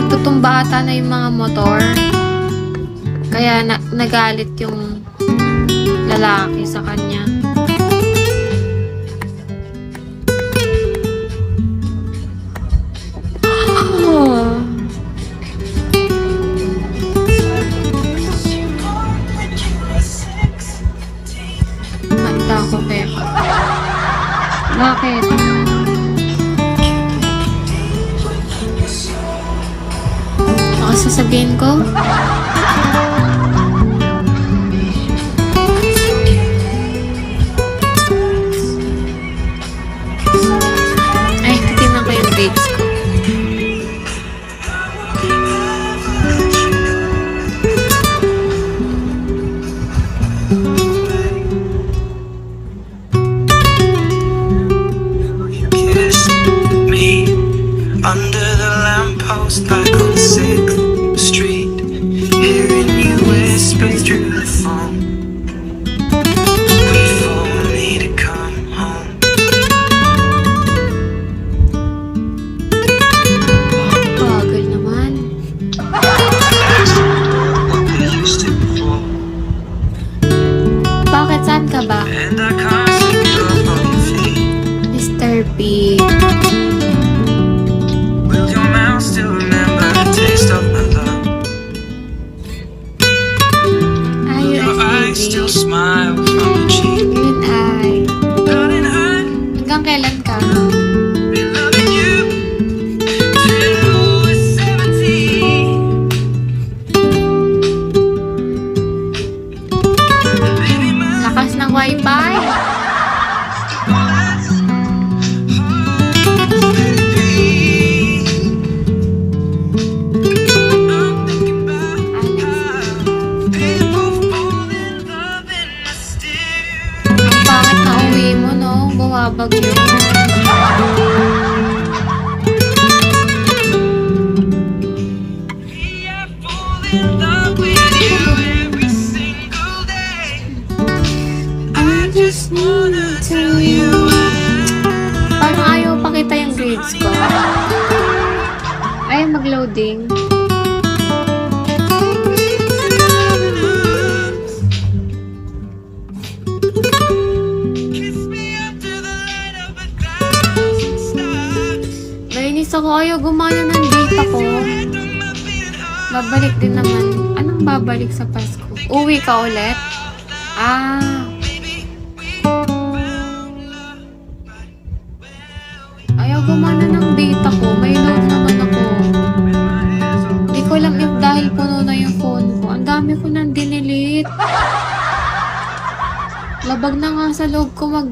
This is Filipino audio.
Nagtutumba ata na yung mga motor. Kaya nagalit yung lalaki sa kanya. Mata ko, Pepa. Bakit? Baka sasabihin ko? Ay, titignan ko yung grades ko. Under the lamppost back on 6th Street, hearing you whisper through the phone. Wait for me to come home. Bagal naman. What we used to before. Bakit? Saan ka ba? And I can't see you up on your feet. Mr. P. Will your mouth still remember the taste of my love? Your eyes still smile from your cheek. Green eye. Darling, hurt. Hanggang kailan ka? Been loving you till we're 17. Baby, my Lakas ng wifi. I'm thinking about how people fall in love in mysterious. Ang pangit na uwi mo, no? Bumabagyo. I fall in love with you every single day. I just wanna tell you Parang ayaw pakita yung grades ko. Ayaw mag-loading. kiss me under the light of 1,000 stars. Nainis ako. Ayaw gumana ng data ko. Babalik din naman. Anong babalik sa Pasko? Uwi ka ulit? Ah. Ayaw gumana ng data ko. May load naman ako. Hindi ko alam if dahil puno na yung phone ko. Ang dami ko nang dinilit. Labag na nga sa loob ko